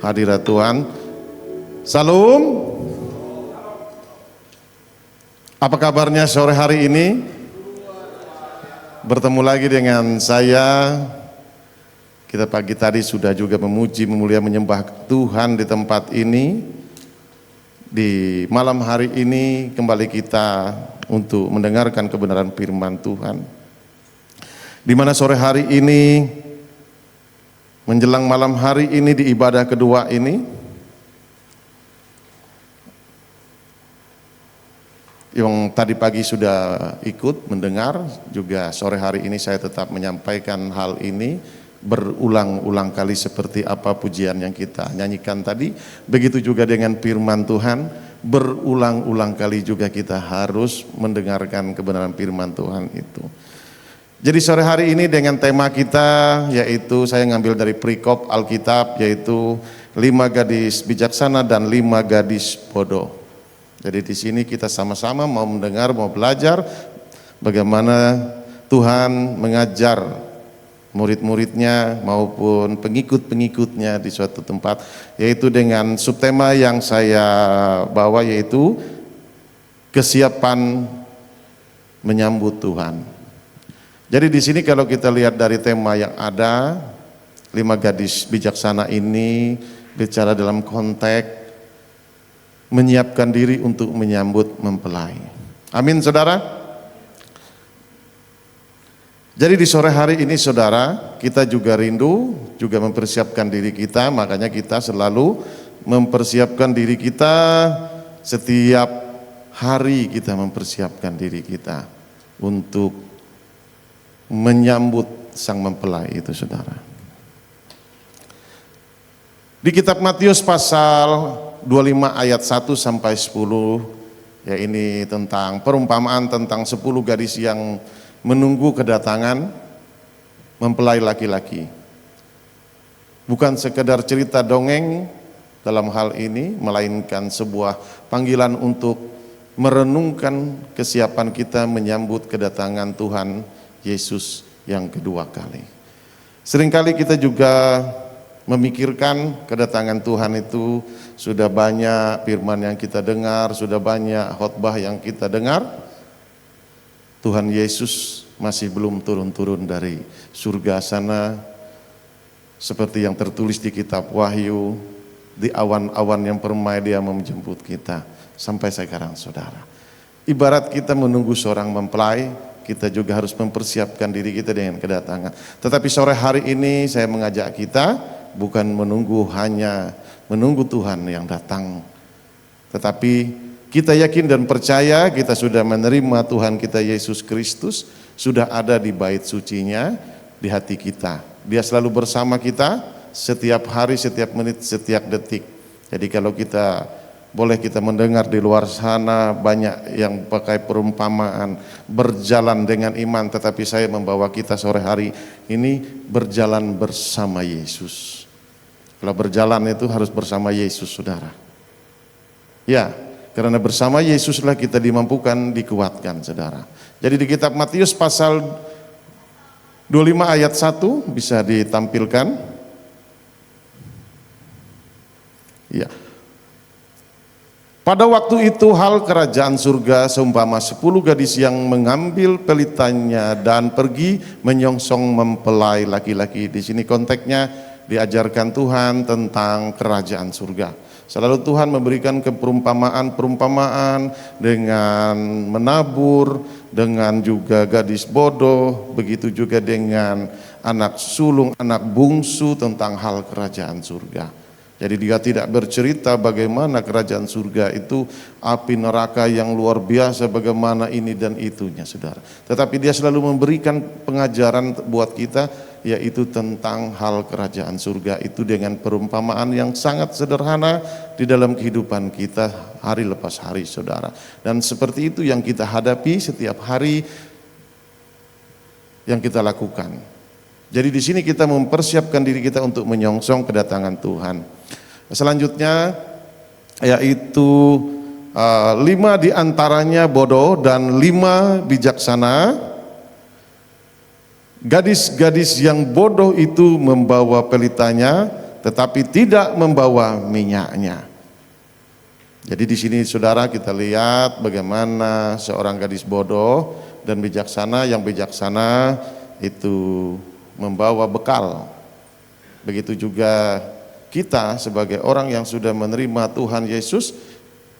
hadirat Tuhan. Salam. Apa kabarnya sore hari ini? Bertemu lagi dengan saya. Kita pagi tadi sudah juga memuji, memulia, menyembah Tuhan di tempat ini. Di malam hari ini kembali kita untuk mendengarkan kebenaran firman Tuhan. Di mana sore hari ini, menjelang malam hari ini di ibadah kedua ini, yang tadi pagi sudah ikut mendengar, juga sore hari ini saya tetap menyampaikan hal ini berulang-ulang kali seperti apa pujian yang kita nyanyikan tadi. Begitu juga dengan firman Tuhan, berulang-ulang kali juga kita harus mendengarkan kebenaran firman Tuhan itu. Jadi sore hari ini dengan tema kita, yaitu saya ngambil dari perikop Alkitab, yaitu 5 gadis bijaksana dan 5 gadis bodoh. Jadi di sini kita sama-sama mau mendengar, mau belajar bagaimana Tuhan mengajar murid-muridnya maupun pengikut-pengikutnya di suatu tempat, yaitu dengan subtema yang saya bawa, yaitu kesiapan menyambut Tuhan. Jadi di sini kalau kita lihat dari tema yang ada, 5 gadis bijaksana ini bicara dalam konteks menyiapkan diri untuk menyambut mempelai. Amin, saudara. Jadi di sore hari ini, saudara, kita juga rindu, juga mempersiapkan diri kita. Makanya kita selalu mempersiapkan diri kita, setiap hari kita mempersiapkan diri kita untuk menyambut sang mempelai itu, saudara. Di kitab Matius pasal 25 ayat 1 sampai 10, ya ini tentang perumpamaan tentang 10 gadis yang menunggu kedatangan mempelai laki-laki. Bukan sekedar cerita dongeng dalam hal ini, melainkan sebuah panggilan untuk merenungkan kesiapan kita menyambut kedatangan Tuhan Yesus yang kedua kali. Seringkali kita juga memikirkan kedatangan Tuhan itu, sudah banyak firman yang kita dengar, sudah banyak khotbah yang kita dengar. Tuhan Yesus masih belum turun-turun dari surga sana, seperti yang tertulis di kitab Wahyu, di awan-awan yang permai Dia menjemput kita. Sampai sekarang, saudara, ibarat kita menunggu seorang mempelai, kita juga harus mempersiapkan diri kita dengan kedatangan. Tetapi sore hari ini saya mengajak kita bukan hanya menunggu Tuhan yang datang, tetapi kita yakin dan percaya kita sudah menerima Tuhan kita Yesus Kristus, sudah ada di bait sucinya di hati kita. Dia selalu bersama kita setiap hari, setiap menit, setiap detik. Jadi kalau boleh kita mendengar di luar sana banyak yang pakai perumpamaan berjalan dengan iman, tetapi saya membawa kita sore hari ini berjalan bersama Yesus. Kalau berjalan itu harus bersama Yesus, saudara. Ya, karena bersama Yesuslah kita dimampukan, dikuatkan, saudara. Jadi di kitab Matius pasal 25 ayat 1 bisa ditampilkan. Ya. Pada waktu itu hal kerajaan surga seumpama 10 gadis yang mengambil pelitanya dan pergi menyongsong mempelai laki-laki. Di sini konteksnya diajarkan Tuhan tentang kerajaan surga. Selalu Tuhan memberikan perumpamaan dengan menabur, dengan juga gadis bodoh, begitu juga dengan anak sulung, anak bungsu tentang hal kerajaan surga. Jadi Dia tidak bercerita bagaimana kerajaan surga itu api neraka yang luar biasa, bagaimana ini dan itunya, saudara. Tetapi Dia selalu memberikan pengajaran buat kita, yaitu tentang hal kerajaan surga itu dengan perumpamaan yang sangat sederhana di dalam kehidupan kita hari lepas hari, saudara. Dan seperti itu yang kita hadapi setiap hari yang kita lakukan. Jadi di sini kita mempersiapkan diri kita untuk menyongsong kedatangan Tuhan. Selanjutnya yaitu 5 diantaranya bodoh dan 5 bijaksana. Gadis-gadis yang bodoh itu membawa pelitanya, tetapi tidak membawa minyaknya. Jadi di sini saudara kita lihat bagaimana seorang gadis bodoh dan bijaksana, yang bijaksana itu membawa bekal. Begitu juga kita sebagai orang yang sudah menerima Tuhan Yesus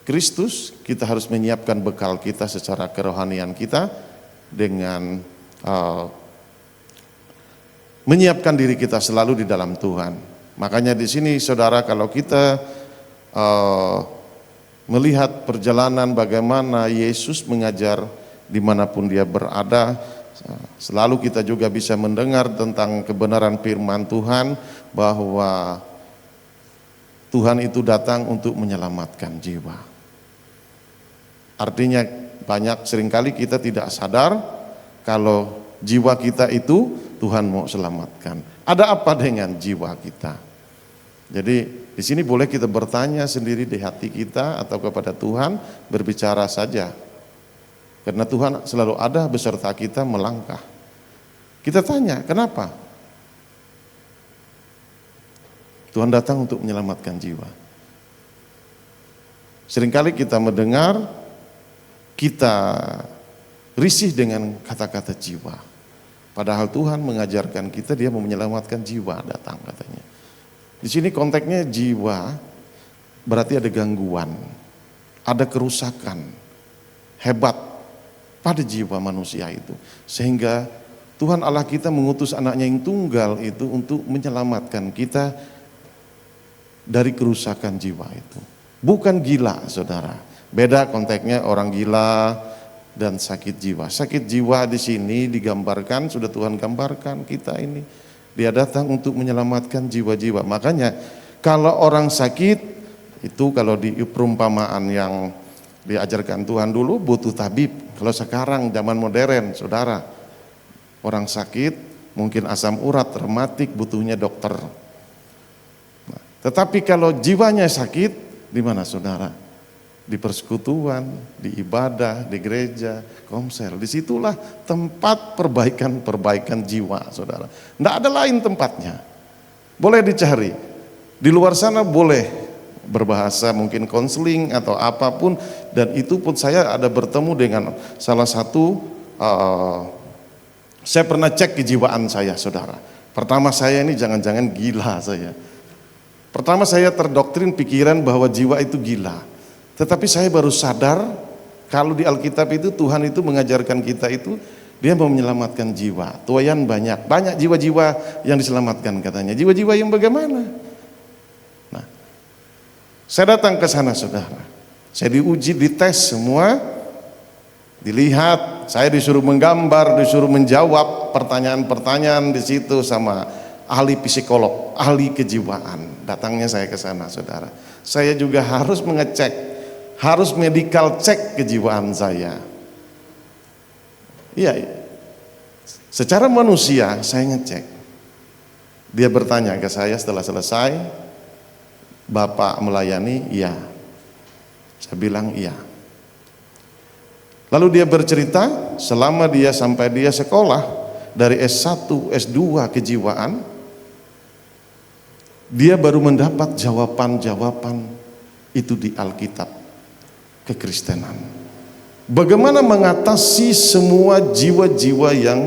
Kristus, kita harus menyiapkan bekal kita secara kerohanian kita dengan menyiapkan diri kita selalu di dalam Tuhan. Makanya di sini saudara, kalau kita melihat perjalanan bagaimana Yesus mengajar dimanapun dia berada, selalu kita juga bisa mendengar tentang kebenaran firman Tuhan, bahwa Tuhan itu datang untuk menyelamatkan jiwa. Artinya seringkali kita tidak sadar kalau jiwa kita itu Tuhan mau selamatkan. Ada apa dengan jiwa kita? Jadi di sini boleh kita bertanya sendiri di hati kita atau kepada Tuhan, berbicara saja. Karena Tuhan selalu ada beserta kita melangkah. Kita tanya, kenapa? Tuhan datang untuk menyelamatkan jiwa. Seringkali kita mendengar, kita risih dengan kata-kata jiwa. Padahal Tuhan mengajarkan kita, dia mau menyelamatkan jiwa, datang katanya. Di sini konteksnya jiwa berarti ada gangguan, ada kerusakan hebat pada jiwa manusia itu. Sehingga Tuhan Allah kita mengutus anaknya yang tunggal itu untuk menyelamatkan kita dari kerusakan jiwa itu. Bukan gila saudara, beda konteksnya orang gila dan sakit jiwa. Sakit jiwa di sini digambarkan, sudah Tuhan gambarkan kita ini. Dia datang untuk menyelamatkan jiwa-jiwa. Makanya kalau orang sakit itu, kalau di perumpamaan yang diajarkan Tuhan dulu butuh tabib. Kalau sekarang zaman modern saudara, orang sakit mungkin asam urat, rematik, butuhnya dokter. Nah, tetapi kalau jiwanya sakit, di mana saudara? Di persekutuan, di ibadah, di gereja, komsel. Disitulah tempat perbaikan jiwa saudara. Tidak ada lain tempatnya. Boleh dicari. Di luar sana boleh berbahasa mungkin konseling atau apapun. Dan itu pun saya ada bertemu dengan salah satu, saya pernah cek kejiwaan saya saudara. Pertama saya ini jangan-jangan gila saya. Pertama saya terdoktrin pikiran bahwa jiwa itu gila. Tetapi saya baru sadar kalau di Alkitab itu Tuhan itu mengajarkan kita itu dia mau menyelamatkan jiwa. Tuayan banyak jiwa-jiwa yang diselamatkan katanya. Jiwa-jiwa yang bagaimana? Nah, saya datang ke sana saudara. Saya diuji, dites semua, dilihat, saya disuruh menggambar, disuruh menjawab pertanyaan-pertanyaan di situ sama ahli psikolog, ahli kejiwaan. Datangnya saya ke sana saudara. Saya juga harus mengecek, harus medical cek kejiwaan saya. Iya, secara manusia saya ngecek. Dia bertanya ke saya setelah selesai, Bapak melayani? Iya. Saya bilang iya. Lalu dia bercerita selama dia sampai dia sekolah dari S1, S2 kejiwaan, dia baru mendapat jawaban-jawaban itu di Alkitab kekristenan. Bagaimana mengatasi semua jiwa-jiwa yang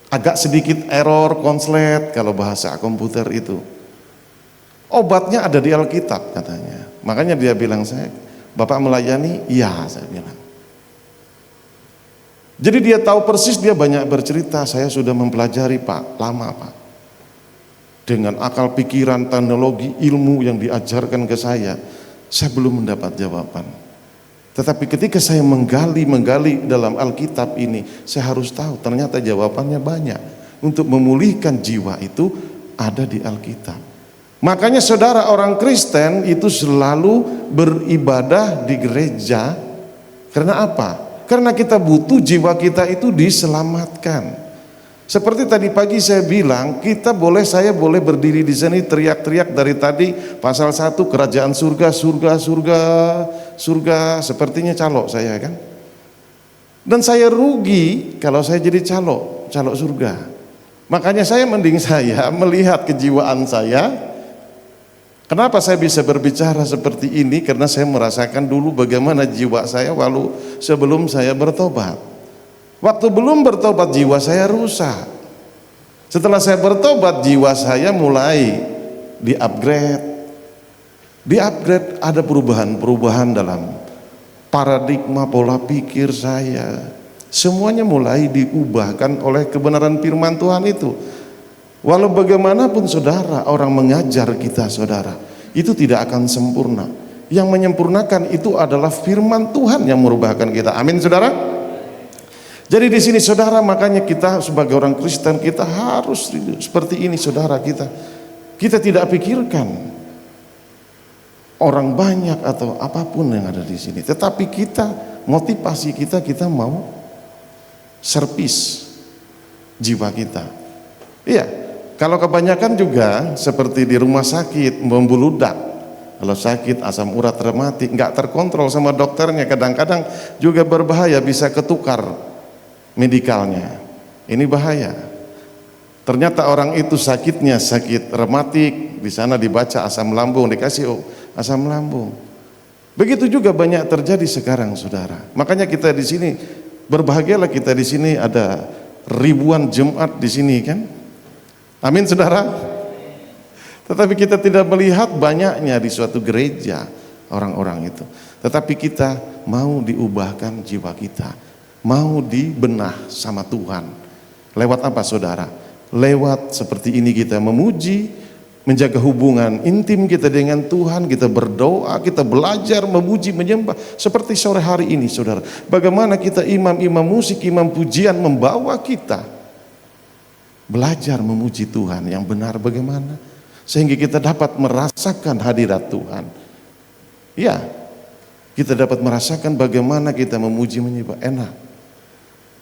agak sedikit error, konslet kalau bahasa komputer itu. Obatnya ada di Alkitab katanya. Makanya dia bilang, saya, Bapak melayani? Iya, saya bilang. Jadi dia tahu persis, dia banyak bercerita, saya sudah mempelajari Pak, lama Pak. Dengan akal pikiran, teknologi, ilmu yang diajarkan ke saya belum mendapat jawaban. Tetapi ketika saya menggali dalam Alkitab ini, saya harus tahu ternyata jawabannya banyak. Untuk memulihkan jiwa itu ada di Alkitab. Makanya saudara, orang Kristen itu selalu beribadah di gereja. Karena apa? Karena kita butuh jiwa kita itu diselamatkan. Seperti tadi pagi saya bilang, saya boleh berdiri di sini teriak-teriak dari tadi pasal 1 kerajaan surga, sepertinya calo saya kan. Dan saya rugi kalau saya jadi calo surga. Makanya saya melihat kejiwaan saya. Kenapa saya bisa berbicara seperti ini? Karena saya merasakan dulu bagaimana jiwa saya sebelum saya bertobat. Waktu belum bertobat jiwa saya rusak. Setelah saya bertobat jiwa saya mulai di-upgrade. Ada perubahan-perubahan dalam paradigma pola pikir saya. Semuanya mulai diubahkan oleh kebenaran firman Tuhan itu. Walau bagaimanapun saudara, orang mengajar kita saudara, itu tidak akan sempurna. Yang menyempurnakan itu adalah firman Tuhan yang merubahkan kita. Amin saudara. Jadi di sini saudara, makanya kita sebagai orang Kristen kita harus seperti ini saudara kita. Kita tidak pikirkan orang banyak atau apapun yang ada di sini. Tetapi kita, motivasi kita mau servis jiwa kita. Iya. Kalau kebanyakan juga seperti di rumah sakit membludak, kalau sakit asam urat rematik nggak terkontrol sama dokternya, kadang-kadang juga berbahaya, bisa ketukar medikalnya. Ini bahaya. Ternyata orang itu sakitnya sakit rematik, di sana dibaca asam lambung, dikasih asam lambung. Begitu juga banyak terjadi sekarang saudara. Makanya kita di sini berbahagialah, kita di sini ada ribuan jemaat di sini kan. Amin saudara. Tetapi kita tidak melihat banyaknya di suatu gereja orang-orang itu. Tetapi kita mau diubahkan jiwa kita, mau dibenah sama Tuhan. Lewat apa saudara? Lewat seperti ini kita memuji, menjaga hubungan intim kita dengan Tuhan, kita berdoa, kita belajar memuji, menyembah. Seperti sore hari ini saudara, bagaimana kita imam-imam musik, imam pujian membawa kita belajar memuji Tuhan yang benar bagaimana, sehingga kita dapat merasakan hadirat Tuhan. Ya, kita dapat merasakan bagaimana kita memuji menyembah, enak.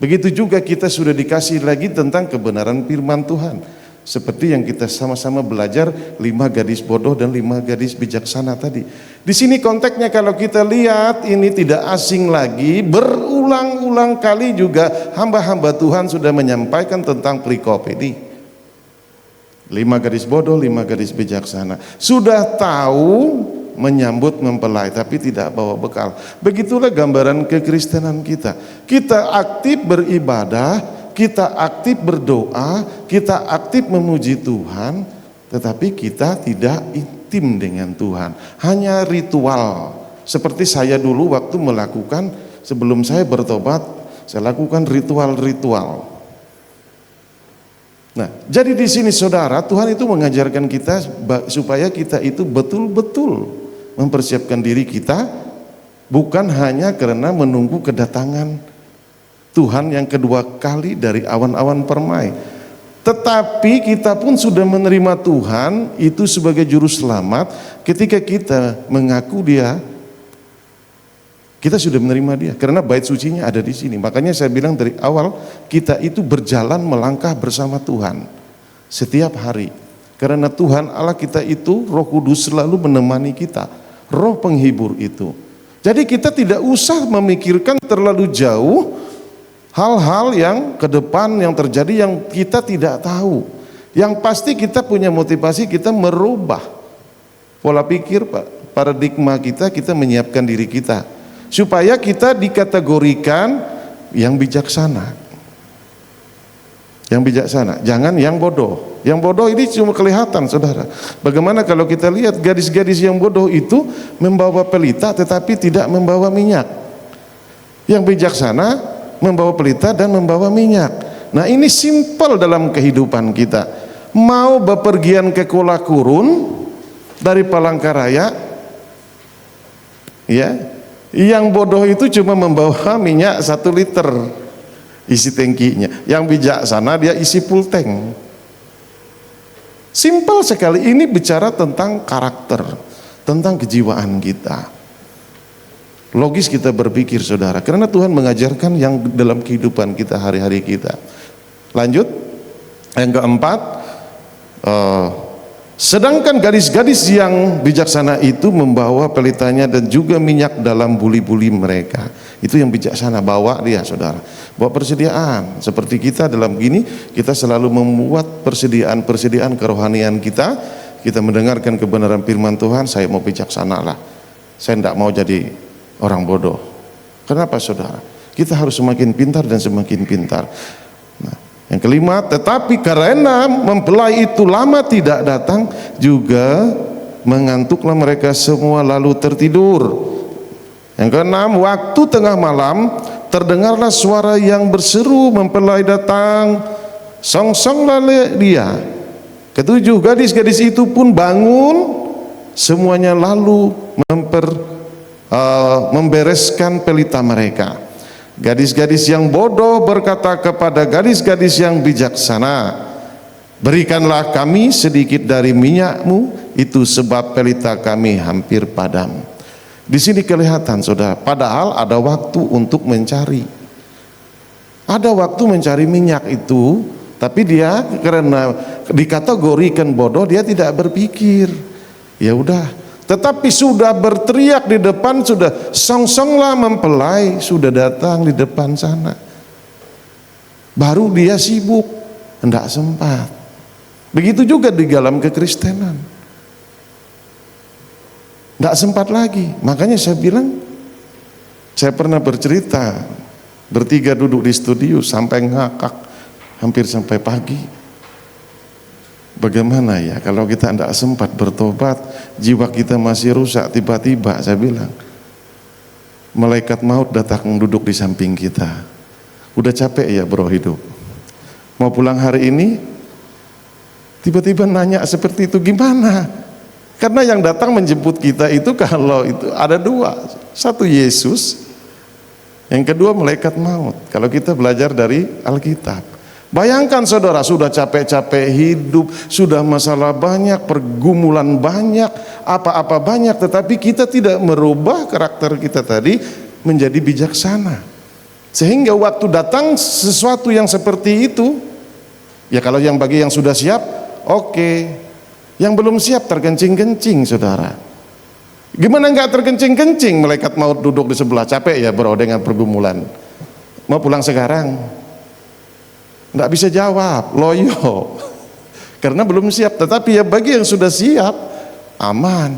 Begitu juga kita sudah dikasih lagi tentang kebenaran firman Tuhan. Seperti yang kita sama-sama belajar 5 gadis bodoh dan 5 gadis bijaksana tadi. Di sini konteksnya kalau kita lihat ini tidak asing lagi, berulang-ulang kali juga hamba-hamba Tuhan sudah menyampaikan tentang perikop ini. 5 gadis bodoh, 5 gadis bijaksana. Sudah tahu menyambut mempelai tapi tidak bawa bekal. Begitulah gambaran kekristenan kita. Kita aktif beribadah, kita aktif berdoa, kita aktif memuji Tuhan, tetapi kita tidak intim dengan Tuhan. Hanya ritual. Seperti saya dulu waktu melakukan, sebelum saya bertobat, saya lakukan ritual-ritual. Nah, jadi di sini saudara, Tuhan itu mengajarkan kita supaya kita itu betul-betul mempersiapkan diri kita, bukan hanya karena menunggu kedatangan Tuhan yang kedua kali dari awan-awan permai. Tetapi kita pun sudah menerima Tuhan itu sebagai juru selamat. Ketika kita mengaku Dia, kita sudah menerima Dia, karena bait sucinya ada di sini. Makanya saya bilang dari awal, kita itu berjalan melangkah bersama Tuhan setiap hari. Karena Tuhan Allah kita itu Roh Kudus selalu menemani kita, Roh penghibur itu. Jadi kita tidak usah memikirkan terlalu jauh hal-hal yang ke depan yang terjadi yang kita tidak tahu. Yang pasti kita punya motivasi, kita merubah pola pikir, paradigma kita menyiapkan diri kita supaya kita dikategorikan yang bijaksana. Yang bijaksana, jangan yang bodoh. Yang bodoh ini cuma kelihatan saudara. Bagaimana kalau kita lihat gadis-gadis yang bodoh itu membawa pelita tetapi tidak membawa minyak. Yang bijaksana membawa pelita dan membawa minyak. Nah ini simpel dalam kehidupan kita. Mau bepergian ke Kuala Kurun dari Palangkaraya, ya, yang bodoh itu cuma membawa minyak 1 liter isi tangkinya. Yang bijaksana dia isi full tank. Simpel sekali. Ini bicara tentang karakter, tentang kejiwaan kita. Logis kita berpikir saudara, karena Tuhan mengajarkan yang dalam kehidupan kita hari-hari kita. Lanjut, yang keempat, sedangkan gadis-gadis yang bijaksana itu membawa pelitanya dan juga minyak dalam buli-buli mereka. Itu yang bijaksana, bawa dia saudara. Bawa persediaan. Seperti kita dalam gini, kita selalu membuat persediaan kerohanian kita. Kita mendengarkan kebenaran firman Tuhan, saya mau bijaksana lah. Saya tidak mau jadi orang bodoh. Kenapa saudara? Kita harus semakin pintar dan semakin pintar. Nah, yang kelima, tetapi karena mempelai itu lama tidak datang, juga mengantuklah mereka semua lalu tertidur. Yang keenam, waktu tengah malam terdengarlah suara yang berseru, mempelai datang, songsonglah dia. Ketujuh, gadis-gadis itu pun bangun, semuanya lalu membereskan pelita mereka. Gadis-gadis yang bodoh berkata kepada gadis-gadis yang bijaksana, berikanlah kami sedikit dari minyakmu itu, sebab pelita kami hampir padam. Di sini kelihatan saudara, padahal ada waktu untuk mencari. Ada waktu mencari minyak itu, tapi dia karena dikategorikan bodoh, dia tidak berpikir. Ya udah, tetapi sudah berteriak di depan, sudah song-songlah mempelai, sudah datang di depan sana. Baru dia sibuk, hendak sempat. Begitu juga di dalam kekristenan. Tidak sempat lagi. Makanya saya bilang, saya pernah bercerita, bertiga duduk di studio sampai ngakak hampir sampai pagi. Bagaimana ya kalau kita tidak sempat bertobat, jiwa kita masih rusak, tiba-tiba saya bilang malaikat maut datang duduk di samping kita. Udah capek ya bro hidup, mau pulang hari ini, tiba-tiba nanya seperti itu, gimana? Karena yang datang menjemput kita itu kalau itu ada dua, satu Yesus, yang kedua malaikat maut. Kalau kita belajar dari Alkitab, bayangkan saudara, sudah capek-capek hidup, sudah masalah banyak, pergumulan banyak, apa-apa banyak, tetapi kita tidak merubah karakter kita tadi menjadi bijaksana, sehingga waktu datang sesuatu yang seperti itu, ya kalau yang bagi yang sudah siap, oke. Yang belum siap terkencing-kencing saudara. Gimana nggak terkencing-kencing? Malaikat maut duduk di sebelah, capek ya bro dengan pergumulan, mau pulang sekarang? Nggak bisa jawab, loyo karena belum siap. Tetapi ya bagi yang sudah siap, aman.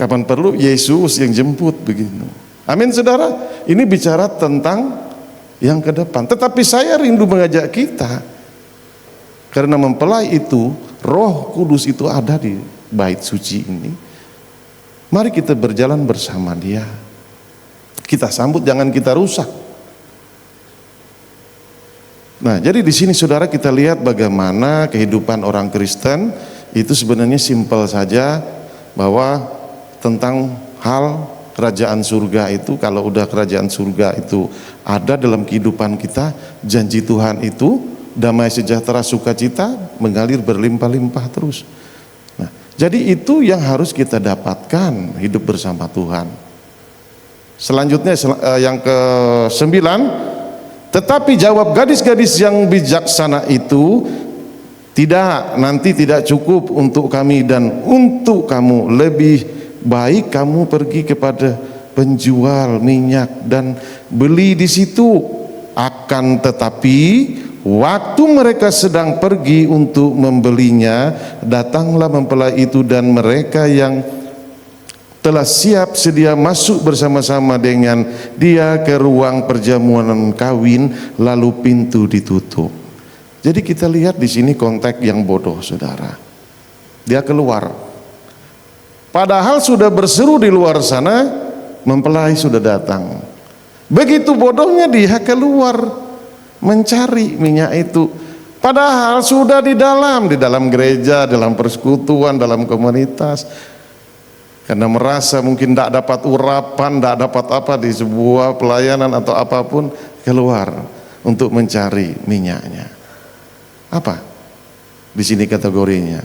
Kapan perlu Yesus yang jemput begitu. Amin saudara. Ini bicara tentang yang ke depan. Tetapi saya rindu mengajak kita, karena mempelai itu, Roh Kudus itu ada di bait suci ini. Mari kita berjalan bersama dia. Kita sambut, jangan kita rusak. Nah, jadi di sini saudara kita lihat bagaimana kehidupan orang Kristen itu sebenarnya simpel saja, bahwa tentang hal kerajaan surga itu, kalau udah kerajaan surga itu ada dalam kehidupan kita, janji Tuhan itu damai sejahtera sukacita mengalir berlimpah-limpah terus. Nah, jadi itu yang harus kita dapatkan hidup bersama Tuhan. Selanjutnya yang ke-9, tetapi jawab gadis-gadis yang bijaksana itu, nanti tidak cukup untuk kami dan untuk kamu, lebih baik kamu pergi kepada penjual minyak dan beli di situ. Akan tetapi waktu mereka sedang pergi untuk membelinya, datanglah mempelai itu dan mereka yang telah siap sedia masuk bersama-sama dengan dia ke ruang perjamuan kawin, lalu pintu ditutup. Jadi kita lihat di sini konteks yang bodoh saudara. Dia keluar, padahal sudah berseru di luar sana, mempelai sudah datang. Begitu bodohnya dia keluar mencari minyak itu, padahal sudah di dalam gereja, dalam persekutuan, dalam komunitas. Karena merasa mungkin tidak dapat urapan, tidak dapat apa di sebuah pelayanan atau apapun, keluar untuk mencari minyaknya. Apa di sini kategorinya?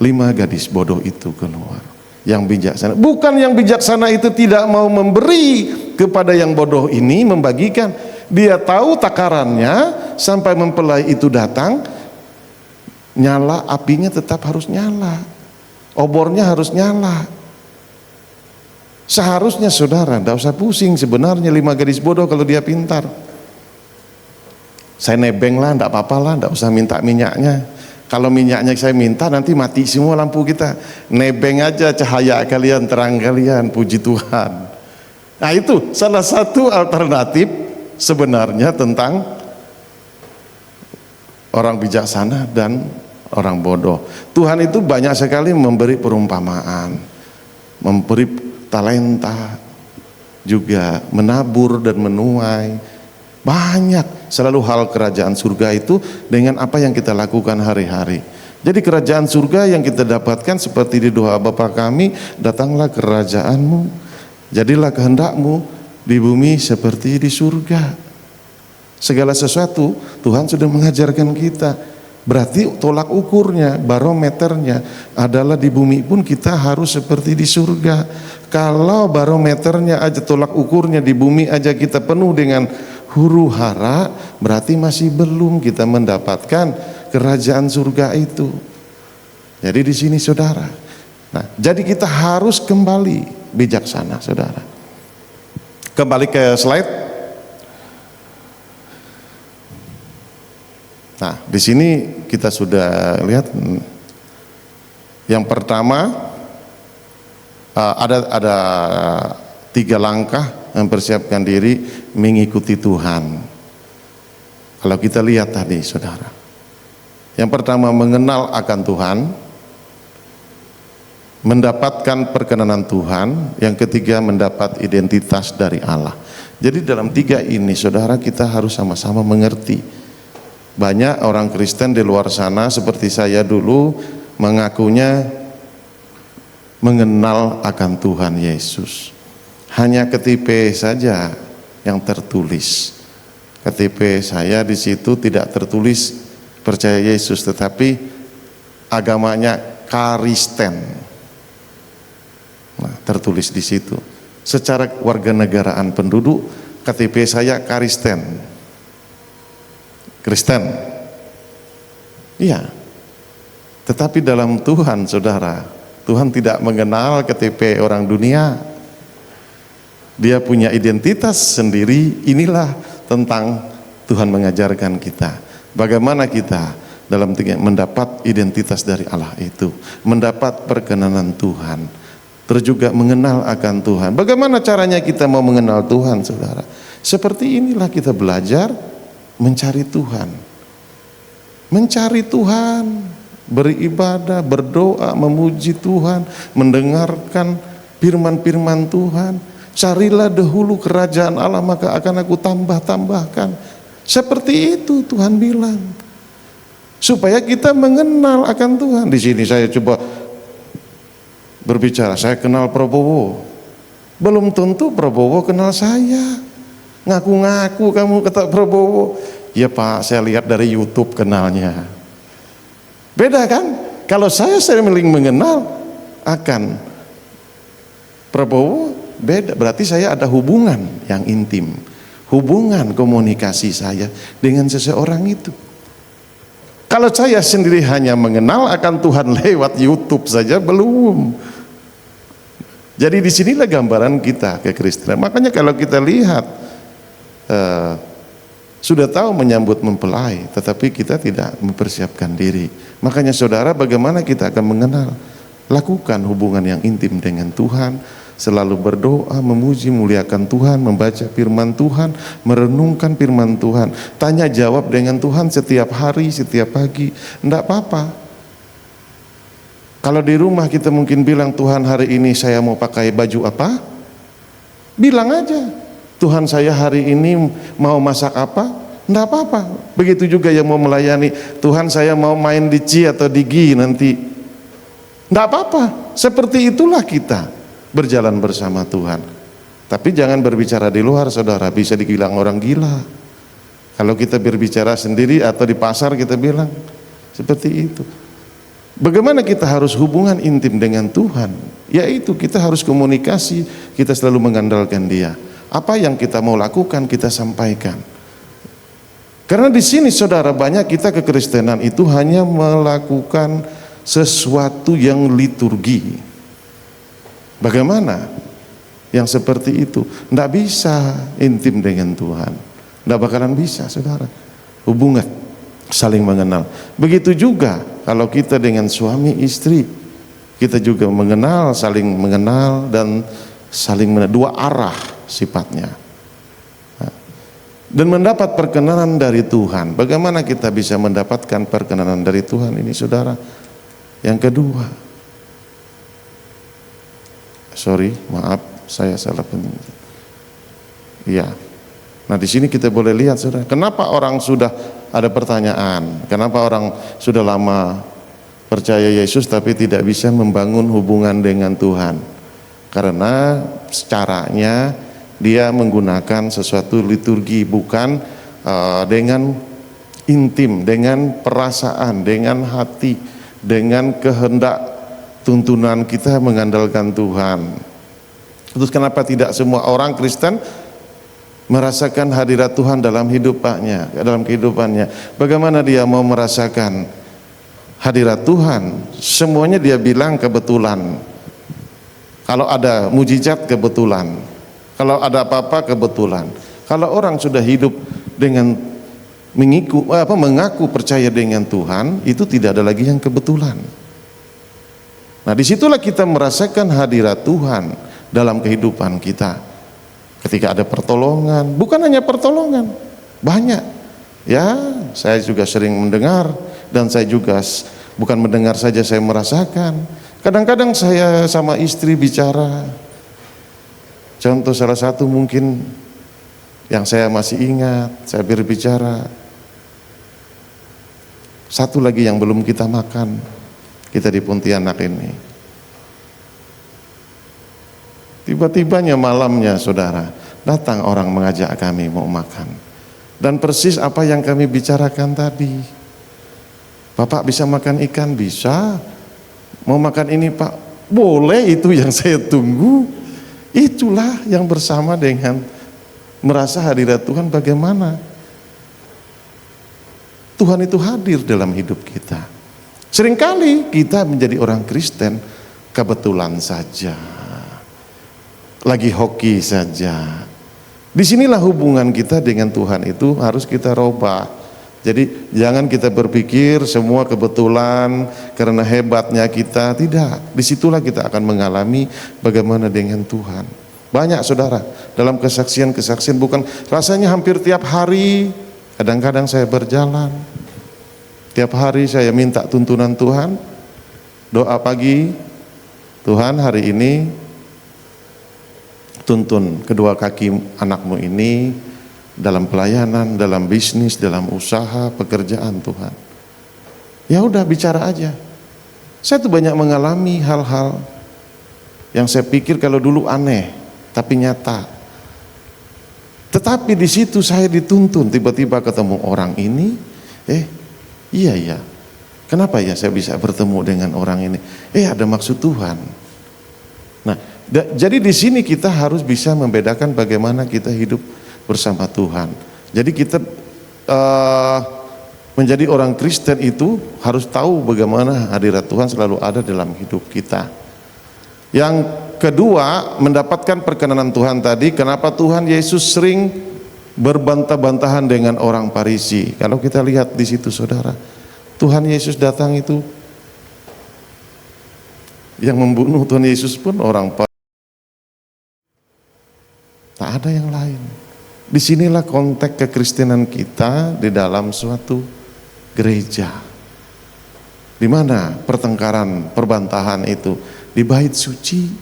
5 gadis bodoh itu keluar. Yang bijaksana, bukan yang bijaksana itu tidak mau memberi kepada yang bodoh ini, membagikan. Dia tahu takarannya, sampai mempelai itu datang, nyala, apinya tetap harus nyala, obornya harus nyala. Seharusnya saudara tidak usah pusing sebenarnya 5 gadis bodoh kalau dia pintar. Saya nebeng lah, tidak apa-apa lah, tidak usah minta minyaknya. Kalau minyaknya saya minta nanti mati semua lampu kita. Nebeng aja cahaya kalian, terang kalian, puji Tuhan. Nah itu salah satu alternatif sebenarnya tentang orang bijaksana dan orang bodoh. Tuhan itu banyak sekali memberi perumpamaan, memberi talenta, juga menabur dan menuai. Banyak selalu hal kerajaan surga itu dengan apa yang kita lakukan hari-hari. Jadi kerajaan surga yang kita dapatkan seperti di doa Bapa kami, datanglah kerajaanmu, jadilah kehendakmu di bumi seperti di surga. Segala sesuatu Tuhan sudah mengajarkan kita. Berarti tolak ukurnya, barometernya adalah di bumi pun kita harus seperti di surga. Kalau barometernya aja, tolak ukurnya di bumi aja kita penuh dengan huru hara, berarti masih belum kita mendapatkan kerajaan surga itu. Jadi di sini saudara. Nah, jadi kita harus kembali bijaksana saudara. Kembali ke slide. Nah, di sini kita sudah lihat yang pertama ada 3 langkah mempersiapkan diri mengikuti Tuhan. Kalau kita lihat tadi, saudara, yang pertama mengenal akan Tuhan, mendapatkan perkenanan Tuhan, yang ketiga mendapat identitas dari Allah. Jadi dalam 3 ini, saudara, kita harus sama-sama mengerti. Banyak orang Kristen di luar sana seperti saya dulu mengakunya mengenal akan Tuhan Yesus. Hanya KTP saja yang tertulis. KTP saya di situ tidak tertulis percaya Yesus, tetapi agamanya Kristen. Nah, tertulis di situ. Secara warganegaraan penduduk, KTP saya Kristen. Iya. Tetapi dalam Tuhan, saudara, Tuhan tidak mengenal KTP orang dunia. Dia punya identitas sendiri. Inilah tentang Tuhan mengajarkan kita. Bagaimana kita dalam mendapat identitas dari Allah itu, mendapat perkenanan Tuhan, terus juga mengenal akan Tuhan. Bagaimana caranya kita mau mengenal Tuhan, saudara? Seperti inilah kita belajar mencari Tuhan, beribadah, berdoa, memuji Tuhan, mendengarkan firman-firman Tuhan. Carilah dahulu kerajaan Allah, maka akan aku tambahkan. Seperti itu Tuhan bilang, supaya kita mengenal akan Tuhan. Di sini saya coba berbicara, saya kenal Prabowo, belum tentu Prabowo kenal saya. Ngaku-ngaku kamu kata Prabowo, ya Pak, saya lihat dari YouTube kenalnya. Beda kan? Kalau saya mengenal akan Prabowo, beda. Berarti saya ada hubungan yang intim, hubungan komunikasi saya dengan seseorang itu. Kalau saya sendiri hanya mengenal akan Tuhan lewat YouTube saja, belum. Jadi disinilah gambaran kita kekristenan. Makanya kalau kita lihat sudah tahu menyambut mempelai, tetapi kita tidak mempersiapkan diri. Makanya saudara, bagaimana kita akan mengenal? Lakukan hubungan yang intim dengan Tuhan, selalu berdoa, memuji, muliakan Tuhan, membaca firman Tuhan, merenungkan firman Tuhan, tanya jawab dengan Tuhan setiap hari, setiap pagi. Tidak apa-apa. Kalau di rumah kita mungkin bilang, Tuhan hari ini saya mau pakai baju apa? Bilang aja. Tuhan saya hari ini mau masak apa? Tidak apa-apa. Begitu juga yang mau melayani, Tuhan saya mau main di C atau di G nanti. Tidak apa-apa. Seperti itulah kita berjalan bersama Tuhan. Tapi jangan berbicara di luar, saudara, bisa dibilang orang gila. Kalau kita berbicara sendiri atau di pasar kita bilang seperti itu. Bagaimana kita harus hubungan intim dengan Tuhan? Yaitu kita harus komunikasi, kita selalu mengandalkan Dia. Apa yang kita mau lakukan kita sampaikan. Karena di sini saudara, banyak kita kekristenan itu hanya melakukan sesuatu yang liturgi. Bagaimana? yang seperti itu. Tidak bisa intim dengan Tuhan. Tidak bakalan bisa, saudara. Hubungan saling mengenal. Begitu juga kalau kita dengan suami istri, kita juga mengenal, saling mengenal dan saling mengenal, dua arah sifatnya. Dan mendapat perkenanan dari Tuhan. Bagaimana kita bisa mendapatkan perkenanan dari Tuhan ini, saudara? Yang kedua, maaf, saya salah penunjuk. Iya. Nah, di sini kita boleh lihat, saudara, kenapa orang sudah ada pertanyaan, kenapa orang sudah lama percaya Yesus tapi tidak bisa membangun hubungan dengan Tuhan? Karena caranya dia menggunakan sesuatu liturgi, bukan dengan intim, dengan perasaan, dengan hati, dengan kehendak tuntunan kita mengandalkan Tuhan. Terus kenapa tidak semua orang Kristen merasakan hadirat Tuhan dalam dalam kehidupannya? Bagaimana dia mau merasakan hadirat Tuhan? Semuanya dia bilang kebetulan. Kalau ada mujizat kebetulan, kalau ada apa-apa kebetulan. Kalau orang sudah hidup dengan mengaku percaya dengan Tuhan, itu tidak ada lagi yang kebetulan. Nah, disitulah kita merasakan hadirat Tuhan dalam kehidupan kita. Ketika ada pertolongan, bukan hanya pertolongan, banyak. Ya, saya juga sering mendengar, dan saya juga bukan mendengar saja, saya merasakan. Kadang-kadang saya sama istri bicara. Contoh salah satu mungkin yang saya masih ingat, saya berbicara. Satu lagi yang belum kita makan, kita di Pontianak ini. Tiba-tibanya malamnya, saudara, datang orang mengajak kami mau makan. Dan persis apa yang kami bicarakan tadi. Bapak bisa makan ikan? Bisa. Mau makan ini, Pak? Boleh, itu yang saya tunggu. Itulah yang bersama dengan merasa hadirat Tuhan. Bagaimana Tuhan itu hadir dalam hidup kita. Seringkali kita menjadi orang Kristen kebetulan saja, lagi hoki saja. Disinilah hubungan kita dengan Tuhan itu harus kita robah. Jadi jangan kita berpikir semua kebetulan karena hebatnya kita. Tidak, disitulah kita akan mengalami bagaimana dengan Tuhan. Banyak, saudara, dalam kesaksian-kesaksian, bukan rasanya hampir tiap hari. Kadang-kadang saya berjalan, tiap hari saya minta tuntunan Tuhan. Doa pagi, Tuhan hari ini tuntun kedua kaki anakmu ini dalam pelayanan, dalam bisnis, dalam usaha, pekerjaan, Tuhan. Ya udah, bicara aja. Saya tuh banyak mengalami hal-hal yang saya pikir kalau dulu aneh, tapi nyata. Tetapi di situ saya dituntun, tiba-tiba ketemu orang ini, iya, kenapa ya saya bisa bertemu dengan orang ini? Ada maksud Tuhan. Nah, jadi di sini kita harus bisa membedakan bagaimana kita hidup bersama Tuhan. Jadi kita menjadi orang Kristen itu harus tahu bagaimana hadirat Tuhan selalu ada dalam hidup kita. Yang kedua, mendapatkan perkenanan Tuhan tadi. Kenapa Tuhan Yesus sering berbantah-bantahan dengan orang Farisi? Kalau kita lihat di situ, saudara, Tuhan Yesus datang itu, yang membunuh Tuhan Yesus pun orang Farisi. Tak ada yang lain. Disinilah konteks kekristenan kita di dalam suatu gereja. Di mana pertengkaran, perbantahan itu di bait suci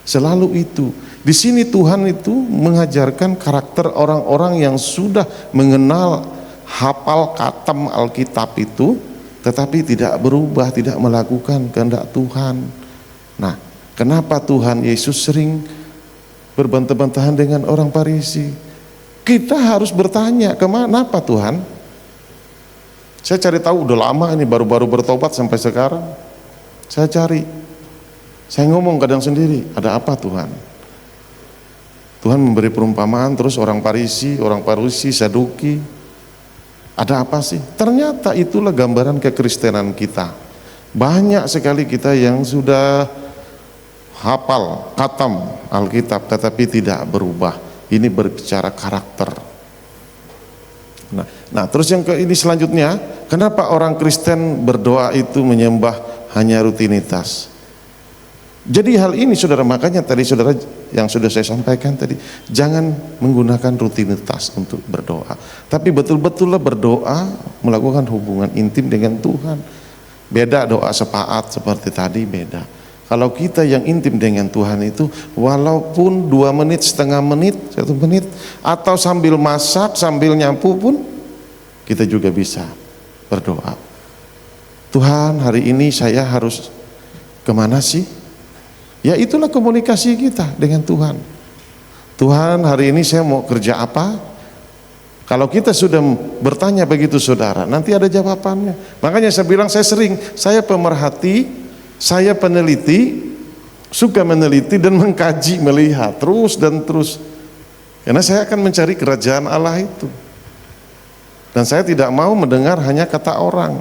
selalu itu. Di sini Tuhan itu mengajarkan karakter orang-orang yang sudah mengenal, hafal khatam Alkitab itu, tetapi tidak berubah, tidak melakukan kehendak Tuhan. Nah, kenapa Tuhan Yesus sering berbantah-bantahan dengan orang Farisi? Kita harus bertanya, kenapa Tuhan? Saya cari tahu, udah lama ini, baru-baru bertobat sampai sekarang. Saya cari, saya ngomong kadang sendiri, ada apa Tuhan? Tuhan memberi perumpamaan, terus orang Farisi, Saduki, ada apa sih? Ternyata itulah gambaran kekristenan kita. Banyak sekali kita yang sudah hafal, khatam Alkitab tetapi tidak berubah. Ini berbicara karakter. Nah, terus yang ini selanjutnya, kenapa orang Kristen berdoa itu menyembah hanya rutinitas? Jadi hal ini saudara, makanya tadi saudara yang sudah saya sampaikan tadi, jangan menggunakan rutinitas untuk berdoa, tapi betul-betullah berdoa, melakukan hubungan intim dengan Tuhan. Beda doa sepaat seperti tadi, beda. Kalau kita yang intim dengan Tuhan itu, walaupun 2 menit, setengah menit, 1 menit, atau sambil masak, sambil nyapu pun, kita juga bisa berdoa. Tuhan, hari ini saya harus kemana sih? Ya itulah komunikasi kita dengan Tuhan. Tuhan, hari ini saya mau kerja apa? Kalau kita sudah bertanya begitu saudara, nanti ada jawabannya. Makanya saya bilang, saya pemerhati, saya peneliti, suka meneliti dan mengkaji, melihat terus dan terus. Karena saya akan mencari kerajaan Allah itu. Dan saya tidak mau mendengar hanya kata orang.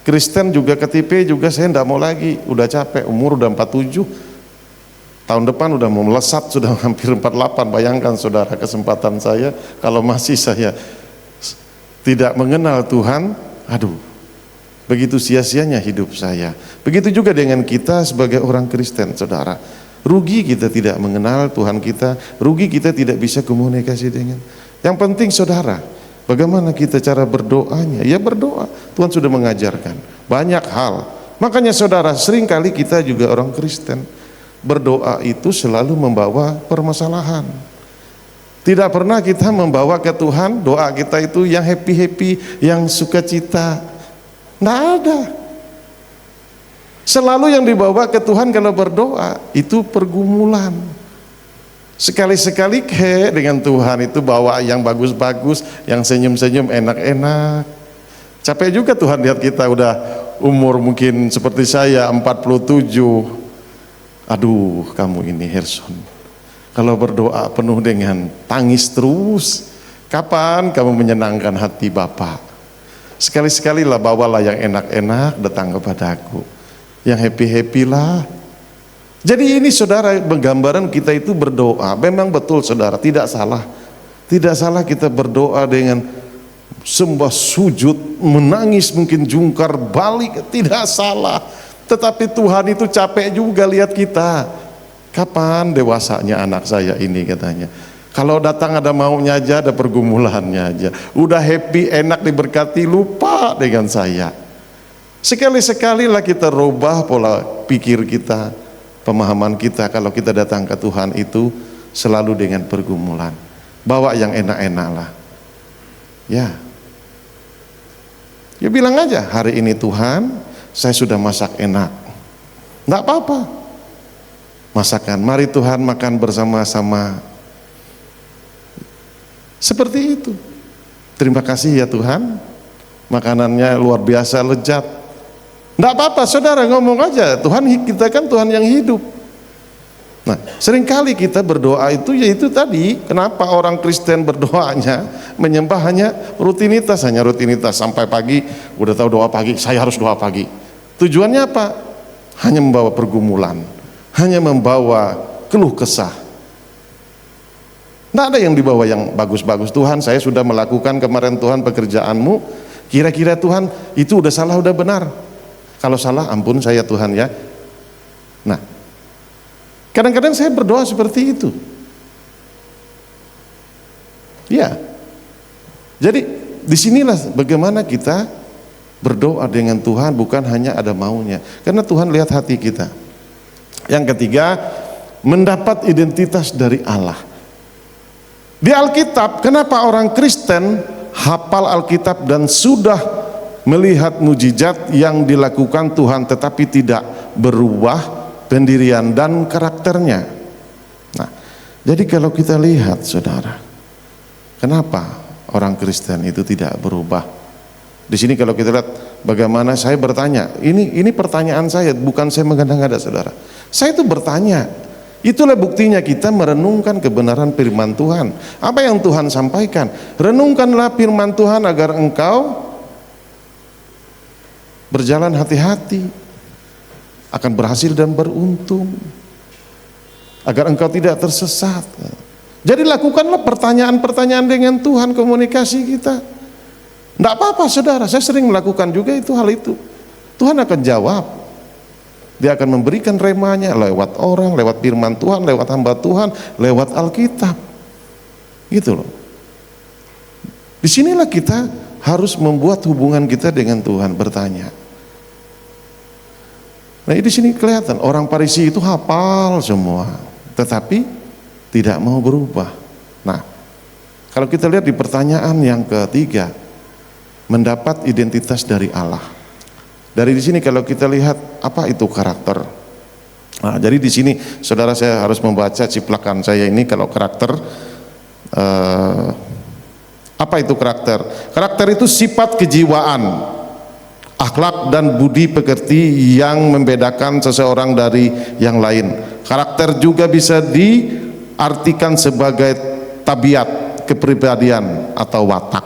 Kristen juga KTP juga saya tidak mau lagi, udah capek, umur udah 47. Tahun depan udah mau melesat, sudah hampir 48. Bayangkan saudara, kesempatan saya kalau masih saya tidak mengenal Tuhan, aduh, begitu sia-sianya hidup saya. Begitu juga dengan kita sebagai orang Kristen, saudara. Rugi kita tidak mengenal Tuhan kita, rugi kita tidak bisa komunikasi dengan. Yang penting saudara, bagaimana kita cara berdoanya? Ya berdoa. Tuhan sudah mengajarkan banyak hal. Makanya saudara, seringkali kita juga orang Kristen berdoa itu selalu membawa permasalahan. Tidak pernah kita membawa ke Tuhan doa kita itu yang happy-happy, yang sukacita. Tidak ada. Selalu yang dibawa ke Tuhan kalau berdoa itu pergumulan. Sekali-sekali dengan Tuhan itu bawa yang bagus-bagus, yang senyum-senyum enak-enak. Capek juga Tuhan lihat kita udah umur mungkin seperti saya 47. Aduh, kamu ini Herson, kalau berdoa penuh dengan tangis terus, kapan kamu menyenangkan hati Bapa? Sekali-sekali lah bawalah yang enak-enak datang kepadaku, yang happy-happy lah. Jadi ini saudara, penggambaran kita itu berdoa. Memang betul saudara, tidak salah. Tidak salah kita berdoa dengan sembah sujud, menangis mungkin jungkar balik, tidak salah. Tetapi Tuhan itu capek juga lihat kita. Kapan dewasanya anak saya ini katanya. Kalau datang ada maunya aja, ada pergumulannya aja. Udah happy, enak, diberkati, lupa dengan saya. Sekali-sekali lah kita rubah pola pikir kita, pemahaman kita. Kalau kita datang ke Tuhan itu selalu dengan pergumulan. Bawa yang enak-enak lah. Ya bilang aja, hari ini Tuhan, saya sudah masak enak. Enggak apa-apa. Masakan, mari Tuhan makan bersama-sama. Seperti itu. Terima kasih ya Tuhan, makanannya luar biasa lezat. Enggak apa-apa saudara, ngomong aja, Tuhan, kita kan Tuhan yang hidup. Nah, seringkali kita berdoa itu yaitu tadi, kenapa orang Kristen berdoanya menyembah hanya rutinitas sampai pagi, udah tahu doa pagi, saya harus doa pagi. Tujuannya apa? Hanya membawa pergumulan, hanya membawa keluh kesah. Tidak ada yang dibawa yang bagus-bagus. Tuhan, saya sudah melakukan kemarin Tuhan pekerjaanmu, kira-kira Tuhan itu udah salah, udah benar. Kalau salah ampun saya Tuhan ya. Nah, kadang-kadang saya berdoa seperti itu. Ya. Jadi disinilah bagaimana kita berdoa dengan Tuhan, bukan hanya ada maunya. Karena Tuhan lihat hati kita. Yang ketiga, mendapat identitas dari Allah. Di Alkitab, kenapa orang Kristen hafal Alkitab dan sudah melihat mujizat yang dilakukan Tuhan tetapi tidak berubah pendirian dan karakternya? Nah, jadi kalau kita lihat saudara, kenapa orang Kristen itu tidak berubah? Di sini kalau kita lihat bagaimana saya bertanya, ini pertanyaan saya, bukan saya mengada-ngada saudara. Saya itu bertanya. Itulah buktinya kita merenungkan kebenaran firman Tuhan. Apa yang Tuhan sampaikan? Renungkanlah firman Tuhan agar engkau berjalan hati-hati, akan berhasil dan beruntung. agar engkau tidak tersesat. Jadi lakukanlah pertanyaan-pertanyaan dengan Tuhan, komunikasi kita. Tidak apa-apa saudara, saya sering melakukan juga hal itu. Tuhan akan jawab. Dia akan memberikan remanya lewat orang, lewat firman Tuhan, lewat hamba Tuhan, lewat Alkitab. Gitu loh. Disinilah kita harus membuat hubungan kita dengan Tuhan, bertanya. Nah di sini kelihatan orang Farisi itu hafal semua, tetapi tidak mau berubah. Nah, kalau kita lihat di pertanyaan yang ketiga, mendapat identitas dari Allah. Dari di sini kalau kita lihat apa itu karakter. Nah, jadi di sini saudara saya harus membaca ciplakan saya ini kalau karakter. Apa itu karakter? Karakter itu sifat kejiwaan, akhlak dan budi pekerti yang membedakan seseorang dari yang lain. Karakter juga bisa diartikan sebagai tabiat, kepribadian atau watak.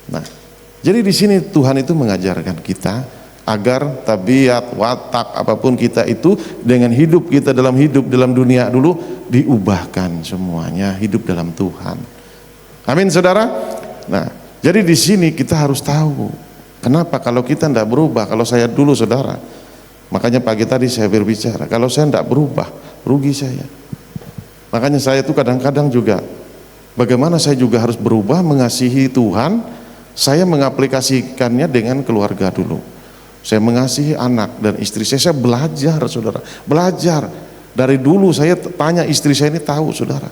Nah, jadi di sini Tuhan itu mengajarkan kita agar tabiat, watak apapun kita itu dengan hidup kita dalam dunia dulu diubahkan semuanya, hidup dalam Tuhan. Amin saudara. Nah, jadi di sini kita harus tahu kenapa kalau kita tidak berubah. Kalau saya dulu saudara, makanya pagi tadi saya berbicara, kalau saya tidak berubah rugi saya. Makanya saya itu kadang-kadang juga bagaimana saya juga harus berubah mengasihi Tuhan. Saya mengaplikasikannya dengan keluarga dulu. Saya mengasihi anak dan istri saya belajar saudara, belajar. Dari dulu saya tanya istri saya ini tahu saudara,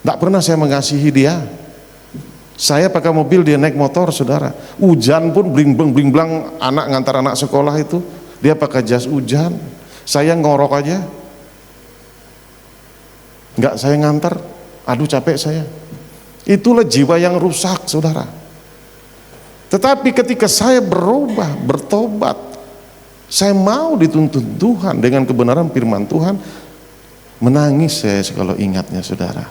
tidak pernah saya mengasihi dia. Saya pakai mobil, dia naik motor saudara. Hujan pun bling-bling, anak ngantar anak sekolah itu dia pakai jas hujan, saya ngorok aja, nggak saya ngantar, aduh capek saya. Itulah jiwa yang rusak saudara. Tetapi ketika saya berubah, bertobat, saya mau dituntun Tuhan dengan kebenaran firman Tuhan, menangis saya kalau ingatnya saudara.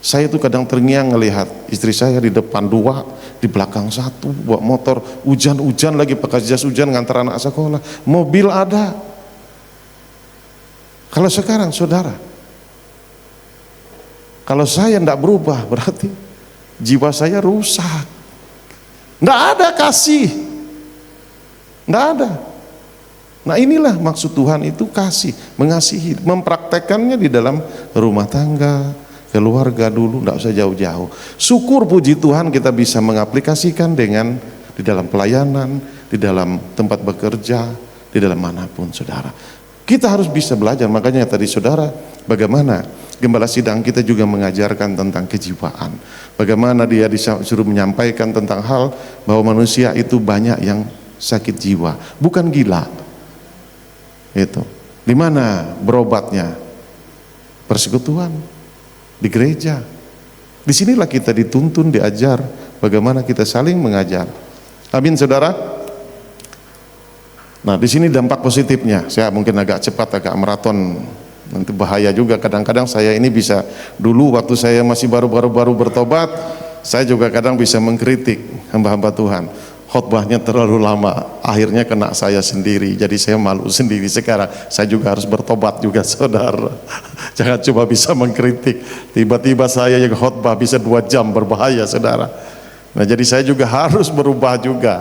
Saya itu kadang terngiang melihat istri saya di depan dua, di belakang satu, bawa motor, hujan-hujan lagi pakai jas hujan ngantar anak sekolah, mobil ada. Kalau sekarang saudara, kalau saya tidak berubah berarti jiwa saya rusak. Tidak ada kasih, tidak ada. Nah inilah maksud Tuhan itu kasih, mengasihi, mempraktekannya di dalam rumah tangga, keluarga dulu, tidak usah jauh-jauh. Syukur puji Tuhan kita bisa mengaplikasikan dengan di dalam pelayanan, di dalam tempat bekerja, di dalam manapun saudara. Kita harus bisa belajar, makanya tadi saudara bagaimana Gembala sidang kita juga mengajarkan tentang kejiwaan. Bagaimana dia disuruh menyampaikan tentang hal bahwa manusia itu banyak yang sakit jiwa, bukan gila. Itu. Di mana berobatnya? Persekutuan, di gereja. Disinilah kita dituntun, diajar bagaimana kita saling mengajar. Amin saudara. Nah di sini dampak positifnya. Saya mungkin agak cepat, agak maraton. Nanti bahaya juga kadang-kadang saya ini bisa, dulu waktu saya masih baru bertobat, saya juga kadang bisa mengkritik hamba-hamba Tuhan, khotbahnya terlalu lama, akhirnya kena saya sendiri, jadi saya malu sendiri. Sekarang saya juga harus bertobat juga saudara. Jangan coba bisa mengkritik, tiba-tiba saya yang khotbah bisa 2 jam, berbahaya saudara. Nah jadi saya juga harus berubah juga.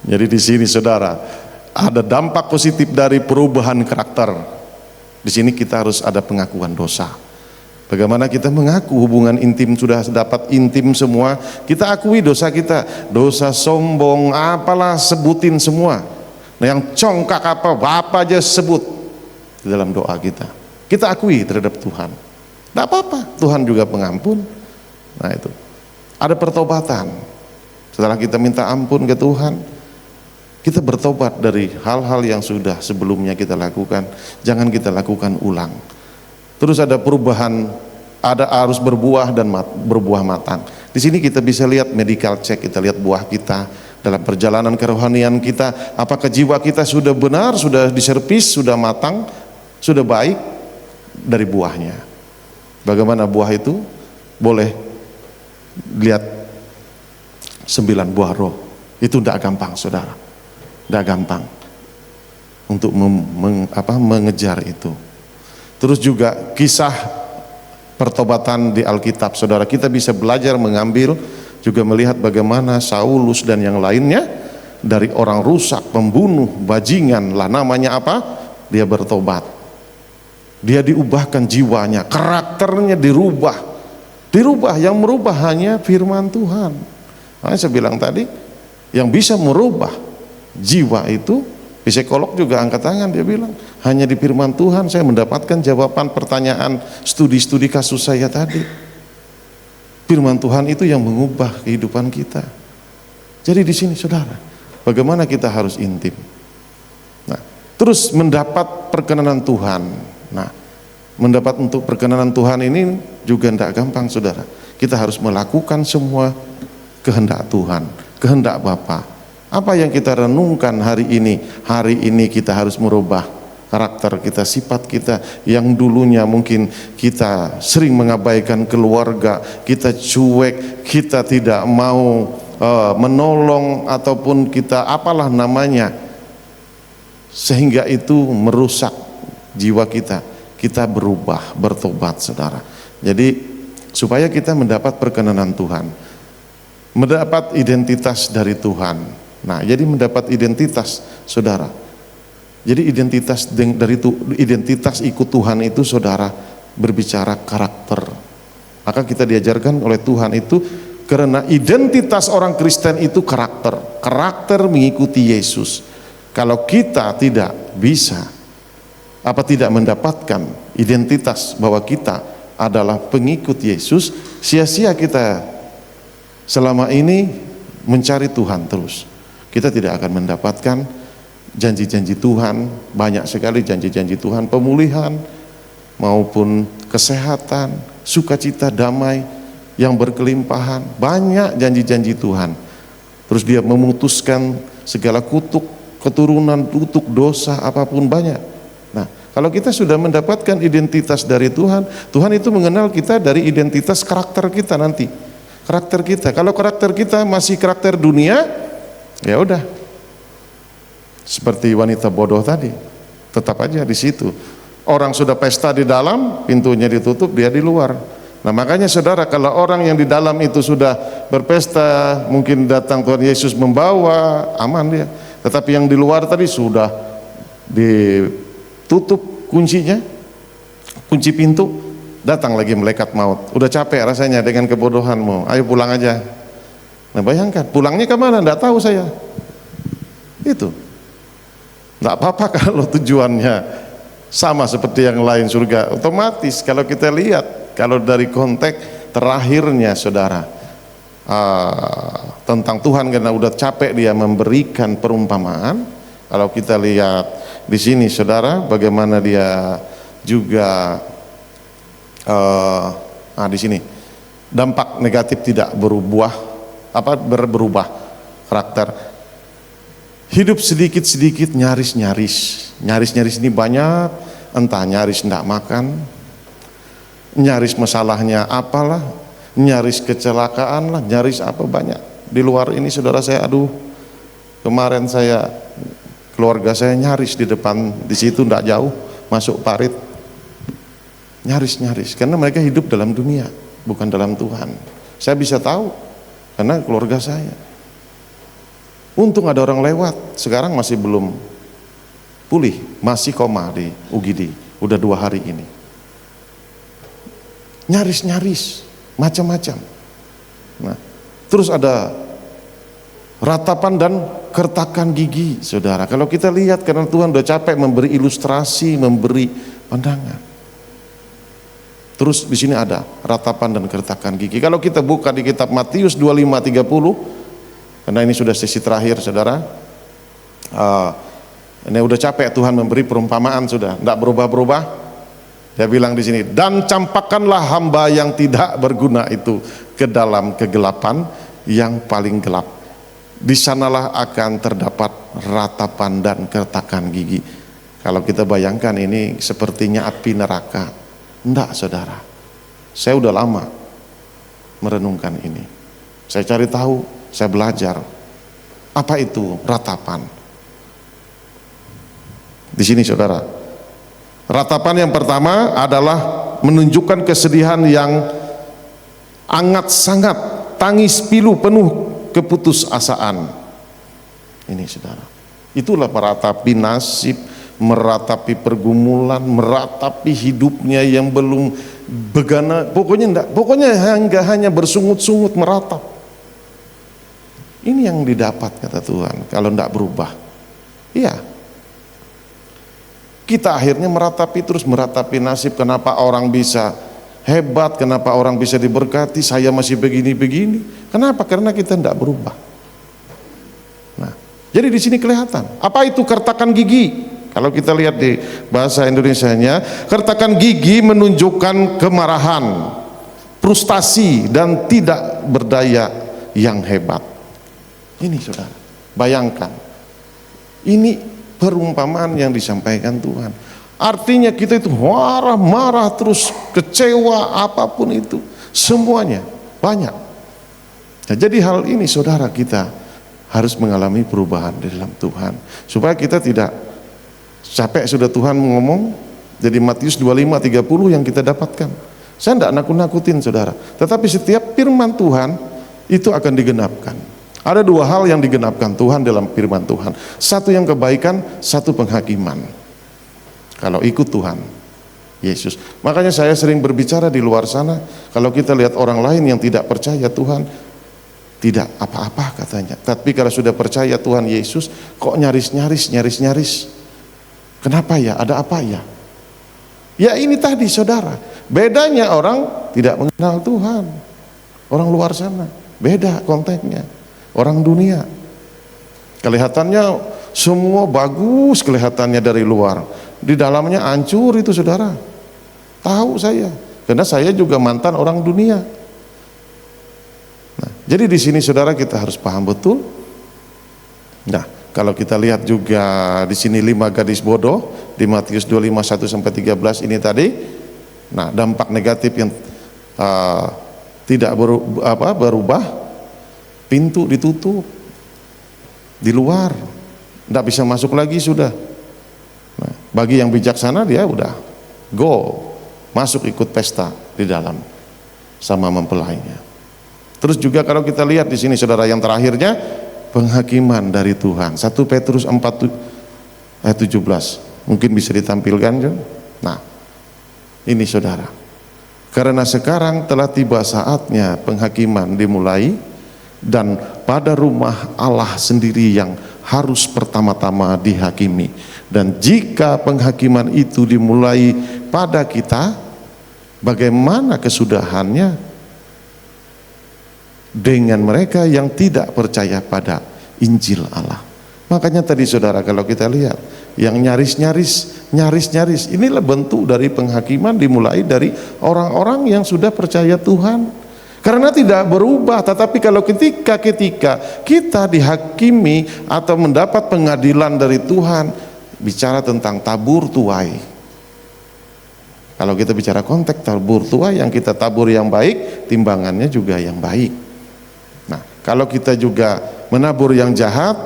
Jadi di sini saudara ada dampak positif dari perubahan karakter. Di sini kita harus ada pengakuan dosa. Bagaimana kita mengaku hubungan intim, sudah dapat intim semua, kita akui dosa kita, dosa sombong, apalah sebutin semua. Nah yang congkak apa aja sebut di dalam doa kita. Kita akui terhadap Tuhan. Tidak apa-apa, Tuhan juga pengampun. Nah itu, ada pertobatan. Setelah kita minta ampun ke Tuhan, kita bertobat dari hal-hal yang sudah sebelumnya kita lakukan, jangan kita lakukan ulang. Terus ada perubahan, ada harus berbuah dan berbuah matang. Di sini kita bisa lihat medical check, kita lihat buah kita dalam perjalanan kerohanian kita, apakah jiwa kita sudah benar, sudah diservis, sudah matang, sudah baik dari buahnya. Bagaimana buah itu? Boleh lihat 9 buah roh. Itu tidak gampang saudara. Tidak gampang untuk mengejar itu. Terus juga kisah pertobatan di Alkitab, saudara, kita bisa belajar mengambil, juga melihat bagaimana Saulus dan yang lainnya dari orang rusak, pembunuh, bajingan lah namanya apa, dia bertobat, dia diubahkan jiwanya, karakternya dirubah. Yang merubah hanya firman Tuhan. Nah, saya bilang tadi, yang bisa merubah jiwa itu, psikolog juga angkat tangan, dia bilang hanya di firman Tuhan saya mendapatkan jawaban pertanyaan studi kasus saya tadi. Firman Tuhan itu yang mengubah kehidupan kita. Jadi di sini saudara, bagaimana kita harus intim. Nah, terus mendapat perkenanan Tuhan. Nah, mendapat untuk perkenanan Tuhan ini juga tidak gampang, saudara. Kita harus melakukan semua kehendak Tuhan, kehendak Bapa. Apa yang kita renungkan hari ini? Hari ini kita harus merubah karakter kita, sifat kita yang dulunya mungkin kita sering mengabaikan keluarga, kita cuek, kita tidak mau menolong, ataupun kita apalah namanya, sehingga itu merusak jiwa kita. Kita berubah, bertobat, saudara. Jadi supaya kita mendapat perkenanan Tuhan, mendapat identitas dari Tuhan. Nah, jadi mendapat identitas, saudara. Jadi identitas ikut Tuhan itu, saudara, berbicara karakter. Maka kita diajarkan oleh Tuhan itu, karena identitas orang Kristen itu karakter mengikuti Yesus. Kalau kita tidak bisa tidak mendapatkan identitas bahwa kita adalah pengikut Yesus, sia-sia kita selama ini mencari Tuhan terus. Kita tidak akan mendapatkan janji-janji Tuhan, banyak sekali janji-janji Tuhan, pemulihan maupun kesehatan, sukacita, damai yang berkelimpahan, banyak janji-janji Tuhan. Terus dia memutuskan segala kutuk keturunan, kutuk dosa, apapun banyak. Nah, kalau kita sudah mendapatkan identitas dari Tuhan, Tuhan itu mengenal kita dari identitas karakter kita nanti. Karakter kita. Kalau karakter kita masih karakter dunia, ya udah. Seperti wanita bodoh tadi, tetap aja di situ. Orang sudah pesta di dalam, pintunya ditutup, dia di luar. Nah, makanya saudara, kalau orang yang di dalam itu sudah berpesta, mungkin datang Tuhan Yesus membawa, aman dia. Tetapi yang di luar tadi sudah ditutup kuncinya, kunci pintu, datang lagi malaikat maut. Udah capek rasanya dengan kebodohanmu, ayo pulang aja. Nah, bayangkan, pulangnya kemana? Nggak tahu saya. Itu nggak apa-apa kalau tujuannya sama seperti yang lain, surga otomatis. Kalau kita lihat, kalau dari konteks terakhirnya, saudara, tentang Tuhan, karena udah capek dia memberikan perumpamaan. Kalau kita lihat di sini, saudara, bagaimana dia juga di sini dampak negatif tidak berubah karakter. Hidup sedikit-sedikit nyaris ini banyak, entah nyaris tidak makan, nyaris masalahnya apalah, nyaris kecelakaan lah, nyaris apa banyak. Di luar ini, saudara, saya kemarin keluarga saya nyaris di depan, di situ tidak jauh masuk parit, nyaris karena mereka hidup dalam dunia, bukan dalam Tuhan. Saya bisa tahu karena keluarga saya. Untung ada orang lewat, sekarang masih belum pulih, masih koma di UGD, udah 2 hari ini. Nyaris macam-macam. Nah, terus ada ratapan dan kertakan gigi, saudara. Kalau kita lihat, karena Tuhan udah capek memberi ilustrasi, memberi pandangan. Terus di sini ada ratapan dan kertakan gigi. Kalau kita buka di kitab Matius 25:30, karena ini sudah sesi terakhir, saudara. Ini udah capek Tuhan memberi perumpamaan, sudah tidak berubah-berubah. Dia bilang di sini, dan campakkanlah hamba yang tidak berguna itu ke dalam kegelapan yang paling gelap. Di sanalah akan terdapat ratapan dan kertakan gigi. Kalau kita bayangkan, ini sepertinya api neraka. Enggak, saudara. Saya udah lama merenungkan ini. Saya cari tahu, saya belajar apa itu ratapan. Di sini, saudara, Ratapan yang pertama adalah menunjukkan kesedihan yang amat sangat, tangis pilu penuh keputusasaan. Ini saudara, itulah meratapi nasib, meratapi pergumulan, meratapi hidupnya yang belum begana, pokoknya enggak hanya bersungut-sungut meratap. Ini yang didapat kata Tuhan kalau enggak berubah. Iya, kita akhirnya meratapi nasib. Kenapa orang bisa hebat, kenapa orang bisa diberkati, saya masih begini-begini. Kenapa? Karena kita tidak berubah. Nah, jadi di sini kelihatan apa itu kertakan gigi. Kalau kita lihat di bahasa Indonesianya, kertakan gigi menunjukkan kemarahan, frustasi, dan tidak berdaya yang hebat. Ini saudara, bayangkan, ini perumpamaan yang disampaikan Tuhan. Artinya kita itu marah terus, kecewa, apapun itu, semuanya banyak. Nah, jadi hal ini saudara, kita harus mengalami perubahan di dalam Tuhan, supaya kita tidak capek. Sudah Tuhan ngomong, jadi Matius 25:30 yang kita dapatkan. Saya tidak nakut-nakutin saudara, tetapi setiap firman Tuhan itu akan digenapkan. Ada dua hal yang digenapkan Tuhan dalam firman Tuhan. Satu yang kebaikan, satu penghakiman. Kalau ikut Tuhan Yesus. Makanya saya sering berbicara di luar sana, kalau kita lihat orang lain yang tidak percaya Tuhan, tidak apa-apa katanya. Tapi kalau sudah percaya Tuhan Yesus, kok nyaris-nyaris. Kenapa ya? Ada apa ya? Ya ini tadi saudara, bedanya orang tidak mengenal Tuhan. Orang luar sana, beda konteksnya. Orang dunia kelihatannya semua bagus, kelihatannya dari luar, di dalamnya hancur itu saudara. Tahu saya, karena saya juga mantan orang dunia. Nah, jadi di sini saudara kita harus paham betul. Nah, kalau kita lihat juga di sini 5 gadis bodoh di Matius 25:1-13 ini tadi. Nah, dampak negatif yang tidak berubah. Pintu ditutup di luar, tidak bisa masuk lagi sudah. Nah, bagi yang bijaksana dia udah go masuk ikut pesta di dalam sama mempelainya. Terus juga kalau kita lihat di sini saudara, yang terakhirnya penghakiman dari Tuhan. 1 Petrus 4:17 mungkin bisa ditampilkan John. Nah, ini saudara, karena sekarang telah tiba saatnya penghakiman dimulai, dan pada rumah Allah sendiri yang harus pertama-tama dihakimi. Dan jika penghakiman itu dimulai pada kita, bagaimana kesudahannya dengan mereka yang tidak percaya pada Injil Allah? Makanya tadi saudara, kalau kita lihat yang nyaris-nyaris, inilah bentuk dari penghakiman dimulai dari orang-orang yang sudah percaya Tuhan. Karena tidak berubah. Tetapi kalau ketika kita dihakimi atau mendapat pengadilan dari Tuhan, bicara tentang tabur tuai. Kalau kita bicara konteks tabur tuai, yang kita tabur yang baik, timbangannya juga yang baik. Nah, kalau kita juga menabur yang jahat,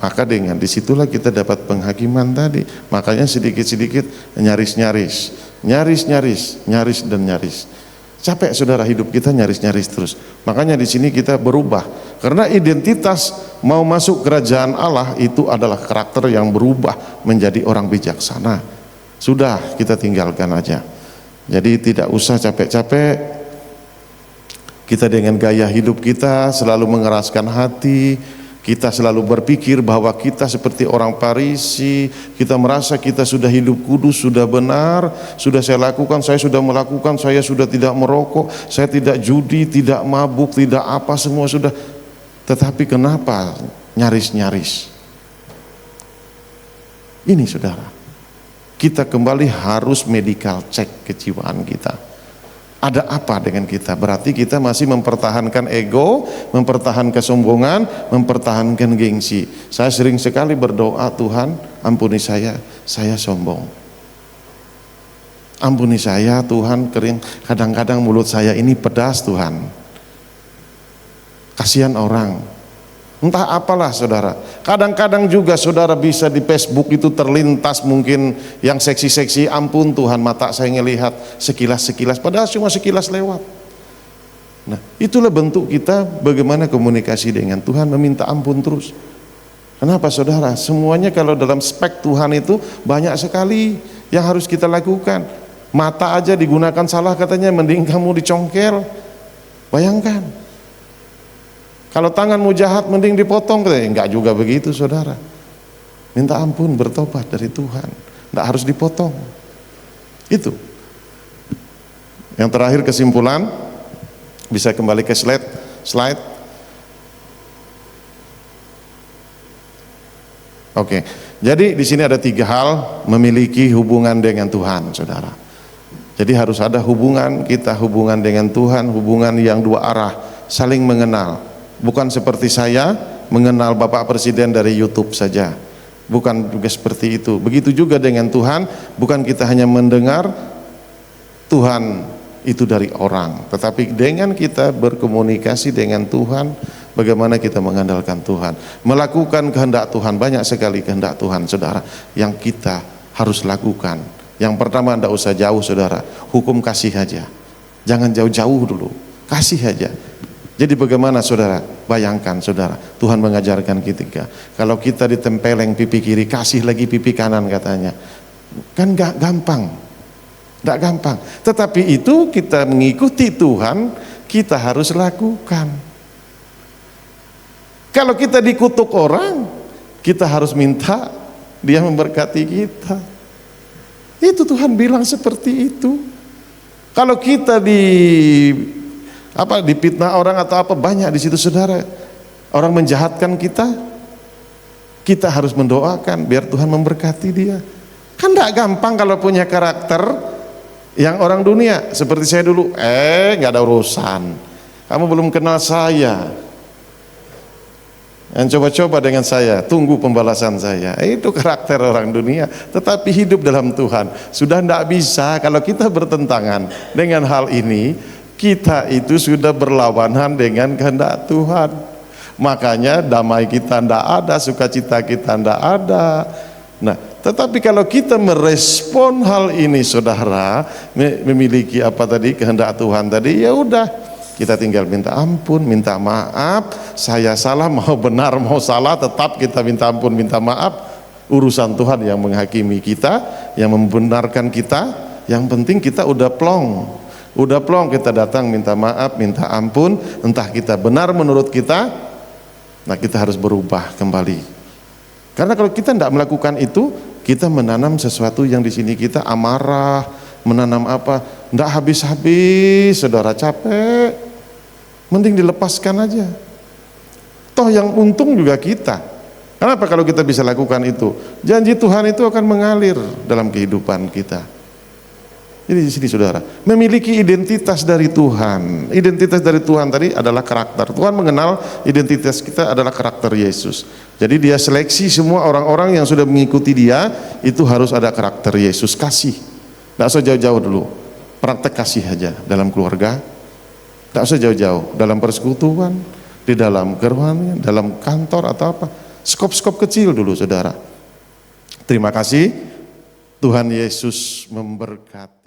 maka dengan disitulah kita dapat penghakiman tadi. Makanya sedikit-sedikit nyaris. Capek saudara, hidup kita nyaris-nyaris terus. Makanya di sini kita berubah. Karena identitas mau masuk kerajaan Allah itu adalah karakter yang berubah menjadi orang bijaksana. Sudah, kita tinggalkan aja. Jadi tidak usah capek-capek. Kita dengan gaya hidup kita selalu mengeraskan hati. Kita selalu berpikir bahwa kita seperti orang Farisi, kita merasa kita sudah hidup kudus, sudah benar, sudah saya lakukan, saya sudah melakukan, saya sudah tidak merokok, saya tidak judi, tidak mabuk, tidak apa, semua sudah. Tetapi kenapa nyaris-nyaris? Ini saudara, kita kembali harus medical check kejiwaan kita. Ada apa dengan kita? Berarti kita masih mempertahankan ego, mempertahankan kesombongan, mempertahankan gengsi. Saya sering sekali berdoa, Tuhan ampuni saya sombong. Ampuni saya Tuhan, kadang-kadang mulut saya ini pedas Tuhan. Kasihan orang. Entah apalah saudara. Kadang-kadang juga saudara bisa di Facebook itu terlintas mungkin yang seksi-seksi, ampun Tuhan mata saya ngelihat sekilas-sekilas, padahal cuma sekilas lewat. Nah itulah bentuk kita bagaimana komunikasi dengan Tuhan, meminta ampun terus. Kenapa saudara? Semuanya kalau dalam spek Tuhan itu banyak sekali yang harus kita lakukan. Mata aja digunakan salah katanya, mending kamu dicongkel. Bayangkan. Kalau tanganmu jahat mending dipotong, enggak juga begitu saudara. Minta ampun, bertobat dari Tuhan, enggak harus dipotong. Itu. Yang terakhir kesimpulan, bisa kembali ke slide. Oke. Jadi di sini ada 3 hal memiliki hubungan dengan Tuhan, saudara. Jadi harus ada hubungan kita, hubungan dengan Tuhan, hubungan yang 2 arah, saling mengenal. Bukan seperti saya mengenal Bapak Presiden dari YouTube saja, bukan juga seperti itu. Begitu juga dengan Tuhan, bukan kita hanya mendengar Tuhan itu dari orang, tetapi dengan kita berkomunikasi dengan Tuhan, bagaimana kita mengandalkan Tuhan, melakukan kehendak Tuhan. Banyak sekali kehendak Tuhan saudara yang kita harus lakukan. Yang pertama, tidak usah jauh saudara, hukum kasih aja, jangan jauh-jauh dulu, kasih aja. Jadi bagaimana saudara? Bayangkan saudara, Tuhan mengajarkan kita, kalau kita ditempeleng pipi kiri, kasih lagi pipi kanan katanya. Kan gak gampang, gak gampang. Tetapi itu kita mengikuti Tuhan, kita harus lakukan. Kalau kita dikutuk orang, kita harus minta dia memberkati kita. Itu Tuhan bilang seperti itu. Kalau kita dipitnah orang atau apa, banyak di situ saudara. Orang menjahatkan kita, kita harus mendoakan biar Tuhan memberkati dia. Kan tidak gampang kalau punya karakter yang orang dunia. Seperti saya dulu, nggak ada urusan. Kamu belum kenal saya. Yang coba-coba dengan saya, tunggu pembalasan saya. Itu karakter orang dunia. Tetapi hidup dalam Tuhan sudah tidak bisa. Kalau kita bertentangan dengan hal ini, kita itu sudah berlawanan dengan kehendak Tuhan. Makanya damai kita tidak ada, sukacita kita tidak ada. Nah, tetapi kalau kita merespon hal ini saudara, memiliki kehendak Tuhan tadi, ya udah, kita tinggal minta ampun, minta maaf. Saya salah, mau benar mau salah, tetap kita minta ampun, minta maaf. Urusan Tuhan yang menghakimi kita, yang membenarkan kita. Yang penting kita udah plong kita datang minta maaf, minta ampun. Entah kita benar menurut kita, nah kita harus berubah kembali. Karena kalau kita tidak melakukan itu, kita menanam sesuatu yang di sini kita amarah, menanam apa, tidak habis-habis, saudara, capek. Mending dilepaskan aja. Toh yang untung juga kita. Kenapa kalau kita bisa lakukan itu? Janji Tuhan itu akan mengalir dalam kehidupan kita. Jadi di sini saudara, memiliki identitas dari Tuhan. Identitas dari Tuhan tadi adalah karakter. Tuhan mengenal identitas kita adalah karakter Yesus. Jadi dia seleksi semua orang-orang yang sudah mengikuti dia, itu harus ada karakter Yesus. Kasih. Tidak usah jauh-jauh dulu. Praktek kasih aja dalam keluarga. Tidak usah jauh-jauh dalam persekutuan, di dalam kerohanian, dalam kantor atau apa. Skop-skop kecil dulu saudara. Terima kasih. Tuhan Yesus memberkati.